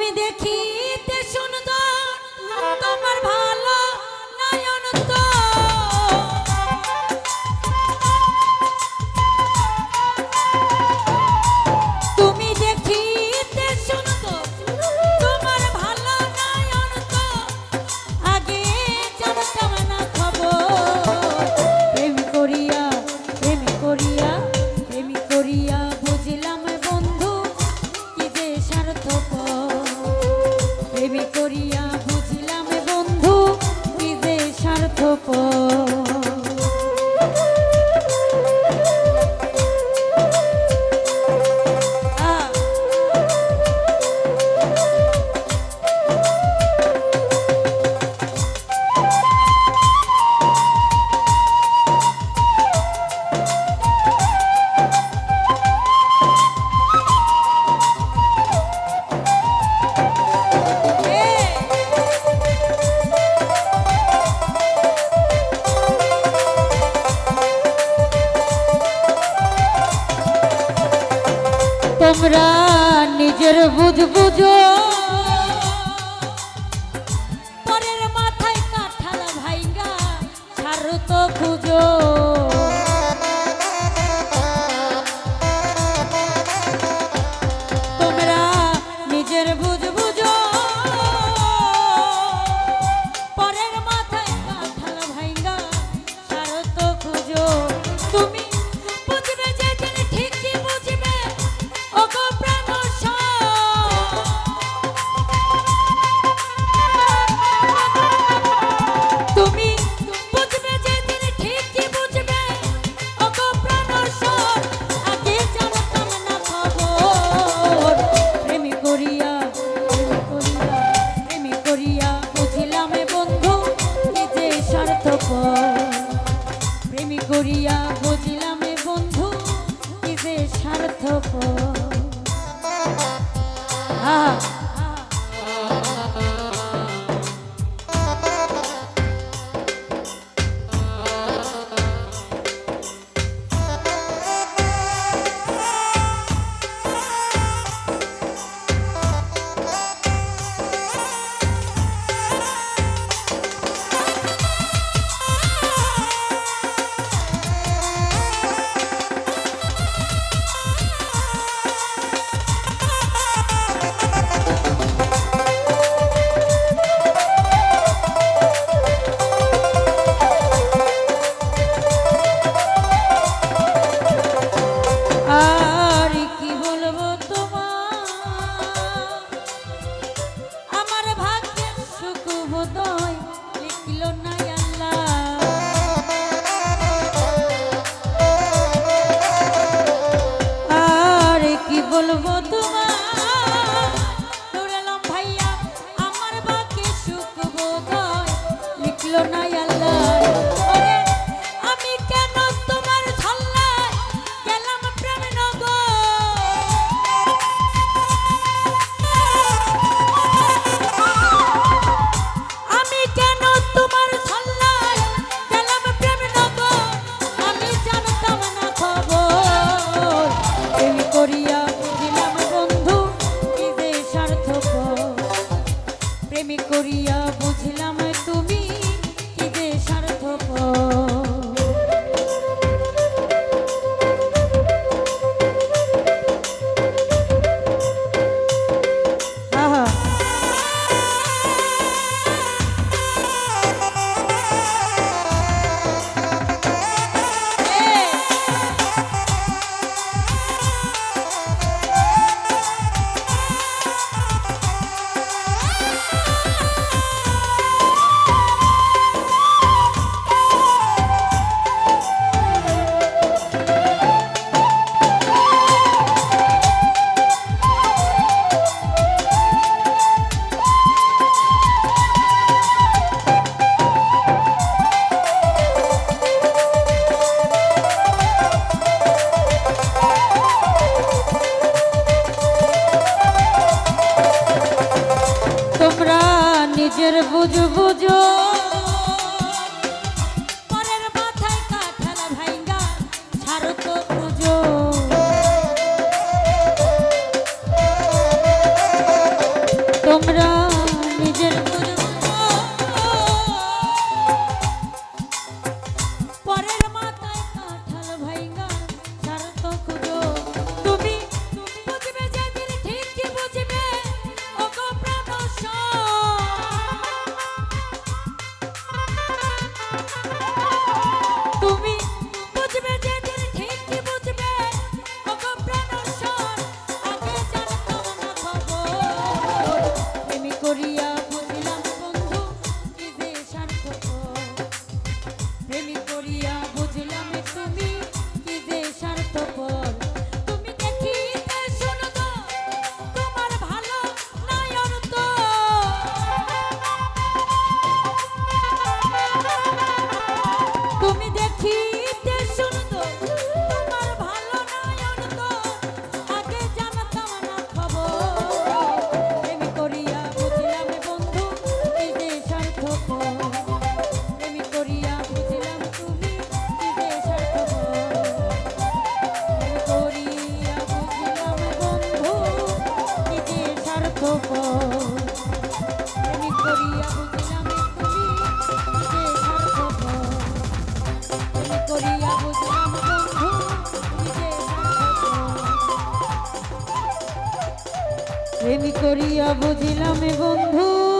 তুমি দেখিতে সুন্দর তোমার ভালো নয়ন তো তুমি দেখিতে সুন্দর তোমার ভালো নয়ন তো আগে জানতাম না খবর প্রেম করিয়া বুঝলাম বন্ধু কি যে স্বার্থপর প্রেম করিয়া বুঝলাম বন্ধু কি যে স্বার্থপর তোমরা নিজের বুঝো পরের মাথায় কাঁঠাল ভাইঙ্গা ছাড় তো খুঁজো তোমরা নিজের বুঝো পরের মাথায় কাঁঠাল ভাইঙ্গা ছাড় তো খুঁজো তুমি বুঝবে যেদিন ঠিকই বুঝবে প্রেমী করিয়া বুঝলাম বন্ধু কি যে স্বার্থপর বলবো তোমার নুরালাম ভাইয়া আমার বাকি সুখ বোধয় লিখলো না আল্লাহ ওরে আমি কেন তোমার ছল্লায় গেলাম প্রেম নগর আমি কেন তোমার ছল্লায় গেলাম প্রেম নগর আমি জানতাম না খবর প্রেম করিয়া প্রেমী করিয়া বুঝলাম তুমি কি যে স্বার্থপর নিজের বুঝো পরের মাথায় কাঁঠাল ভাইঙ্গা ছাড়ো তো বুঝো তোমরা নিজের বুঝো পরের মাথায় কাঁঠাল ভাইঙ্গা স্বার্থ খুঁজো তুমি বুঝবে যেদিন ঠিক কি বুঝবে ওগো প্রাণসা তুমি বুঝবে যেদিন ঠিক কি বুঝবে ওগো প্রাণসা আগে জানতাম না খবর প্রেমী করিয়া বুঝলাম বন্ধু কি যে স্বার্থপর প্রেমী করিয়া বুঝলাম তুমি কি যে স্বার্থপর তুমি দেখিতে সুন্দর তোমার ভালো নাই অর্থ তুমি দেখিতে সুন্দর তোমার ভালো নাই অর্থ আগে জানতাম না খবর প্রেমী করিয়া বুঝলাম বন্ধু কি যে স্বার্থপর প্রেমী করিয়া বুঝলাম তুমি কি যে স্বার্থপর প্রেমী করিয়া বুঝলাম বন্ধু কি যে স্বার্থপর প্রেমী করিয়া বুঝলাম তুমি কি যে স্বার্থপর প্রেমী করিয়া বুঝলাম বন্ধু কি যে স্বার্থপর প্রেমী করিয়া বুঝিলাম বন্ধু